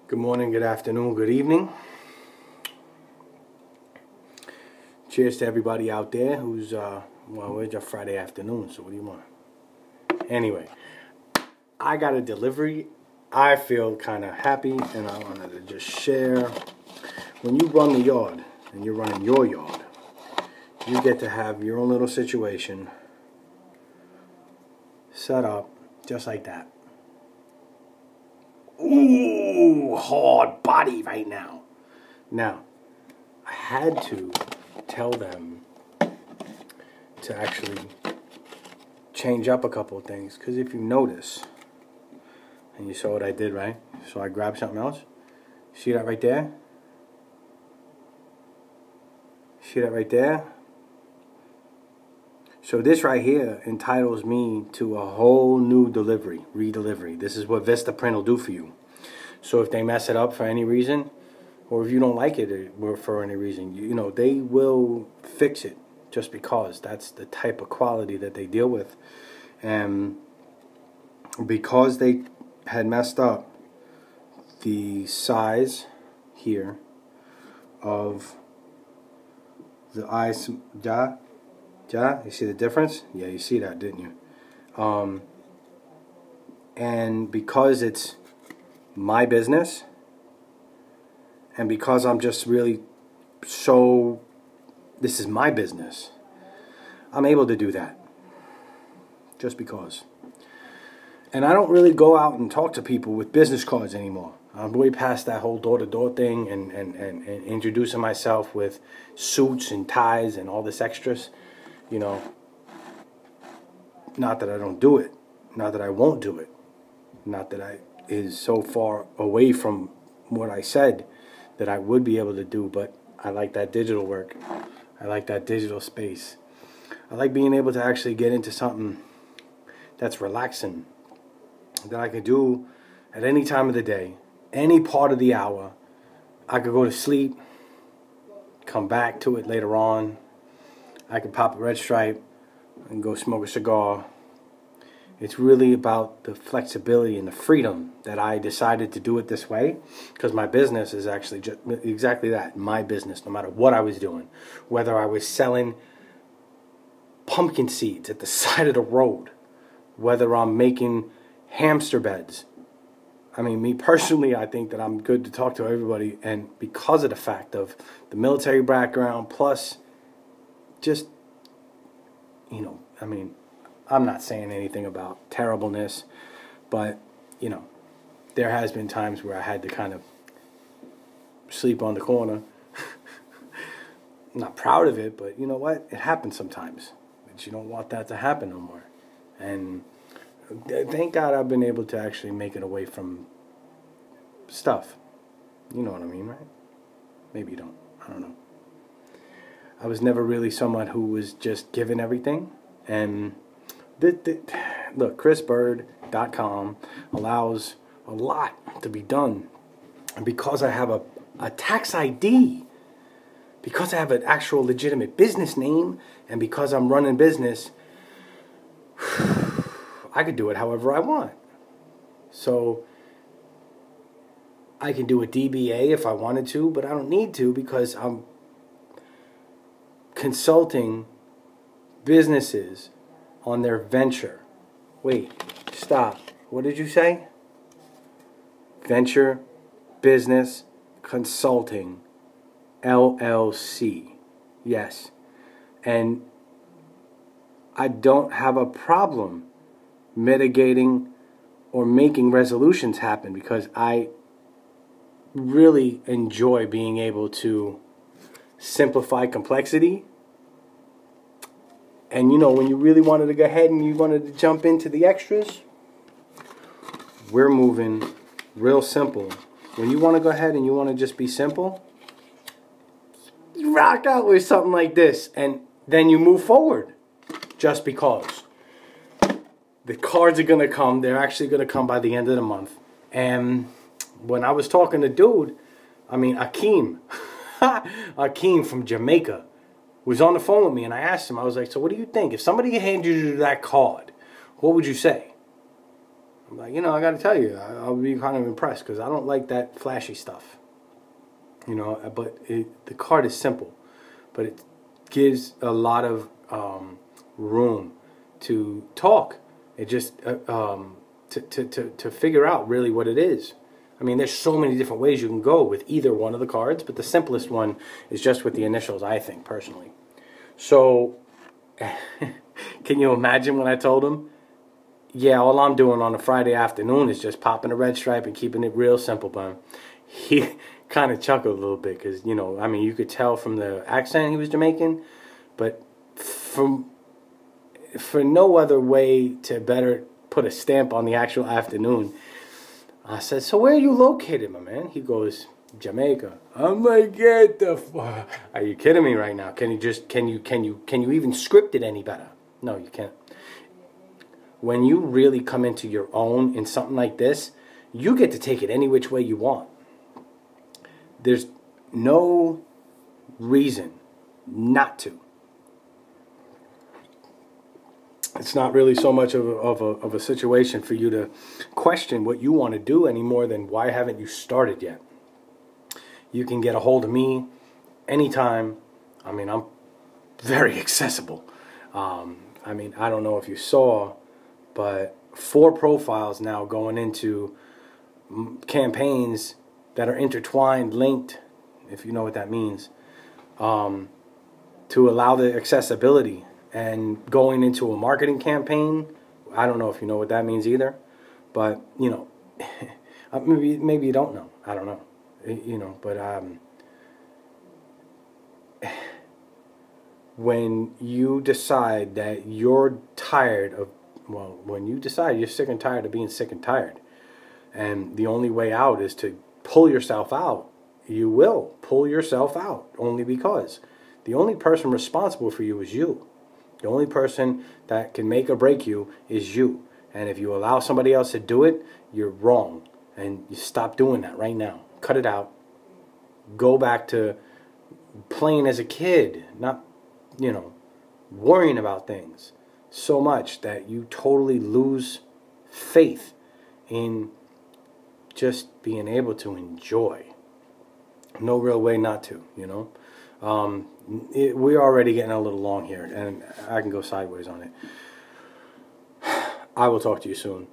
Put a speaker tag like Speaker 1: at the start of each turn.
Speaker 1: Good morning, good afternoon, good evening. Cheers to everybody out there who's, well, it's your Friday afternoon, so what do you want? Anyway, I got a delivery. I feel kind of happy, and I wanted to just share. When you run the yard, and you're running your yard, you get to have your own little situation set up just like that. Ooh, hard body right now. Now, I had to tell them to actually change up a couple of things, because if you notice, and you saw what I did, right? So I grabbed something else. See that right there? See that right there? So this right here entitles me to a whole new delivery, redelivery. This is what Vistaprint will do for you. So if they mess it up for any reason, or if you don't like it for any reason, you know, they will fix it just because that's the type of quality that they deal with. And because they had messed up the size here of the eyes, you see the difference? Yeah, you see that, didn't you? And because it's my business, and because I'm just really so, this is my business, I'm able to do that. Just because. And I don't really go out and talk to people with business cards anymore. I'm way past that whole door-to-door thing and introducing myself with suits and ties and all this extras. You know, not that I don't do it, not that I won't do it, not that I is so far away from what I said that I would be able to do, but I like that digital work. I like that digital space. I like being able to actually get into something that's relaxing, that I could do at any time of the day, any part of the hour. I could go to sleep, come back to it later on. I could pop a red stripe and go smoke a cigar. It's really about the flexibility and the freedom that I decided to do it this way, because my business is actually just exactly that, my business, no matter what I was doing. Whether I was selling pumpkin seeds at the side of the road, whether I'm making hamster beds. I mean, me personally, I think that I'm good to talk to everybody, and because of the fact of the military background, plus just, you know, I mean, I'm not saying anything about terribleness, but, you know, there has been times where I had to kind of sleep on the corner. I'm not proud of it, but you know what? It happens sometimes. But you don't want that to happen no more. And thank God I've been able to actually make it away from stuff. You know what I mean, right? Maybe you don't. I don't know. I was never really someone who was just given everything. And look, chrisbird.com allows a lot to be done. And because I have a tax ID, because I have an actual legitimate business name, and because I'm running business, I could do it however I want. So I can do a DBA if I wanted to, but I don't need to, because I'm consulting businesses on their venture. Wait, stop. What did you say? Venture Business Consulting LLC. Yes. And I don't have a problem mitigating or making resolutions happen, because I really enjoy being able to simplify complexity. And you know, when you really wanted to go ahead and you wanted to jump into the extras, we're moving real simple. When you want to go ahead and you want to just be simple, you rock out with something like this, and then you move forward. Just because the cards are going to come, they're actually going to come by the end of the month. And when I was talking to dude, I mean Akeem, Akeem from Jamaica, was on the phone with me, and I asked him, I was like, so what do you think? If somebody handed you that card, what would you say? I'm like, you know, I got to tell you, I'll be kind of impressed because I don't like that flashy stuff. You know, but the card is simple, but it gives a lot of room to talk. It just to figure out really what it is. I mean, there's so many different ways you can go with either one of the cards, but the simplest one is just with the initials, I think, personally. So, can you imagine when I told him, yeah, all I'm doing on a Friday afternoon is just popping a red stripe and keeping it real simple, but he kind of chuckled a little bit because, you know, I mean, you could tell from the accent he was Jamaican, but for no other way to better put a stamp on the actual afternoon, I said, so where are you located, my man? He goes, Jamaica. I'm like, get the fuck. Are you kidding me right now? Can you even script it any better? No, you can't. When you really come into your own in something like this, you get to take it any which way you want. There's no reason not to. It's not really so much of a situation for you to question what you want to do any more than why haven't you started yet. You can get a hold of me anytime. I mean, I'm very accessible. I mean, I don't know if you saw, but 4 profiles now going into campaigns that are intertwined, linked, if you know what that means, to allow the accessibility. And going into a marketing campaign, I don't know if you know what that means either, but, you know, maybe you don't know. I don't know, you know, but when you decide that you're tired of, well, when you decide you're sick and tired of being sick and tired, and the only way out is to pull yourself out, you will pull yourself out, only because the only person responsible for you is you. The only person that can make or break you is you. And if you allow somebody else to do it, you're wrong. And you stop doing that right now. Cut it out. Go back to playing as a kid, not, you know, worrying about things so much that you totally lose faith in just being able to enjoy. No real way not to, you know. We're already getting a little long here, and I can go sideways on it. I will talk to you soon.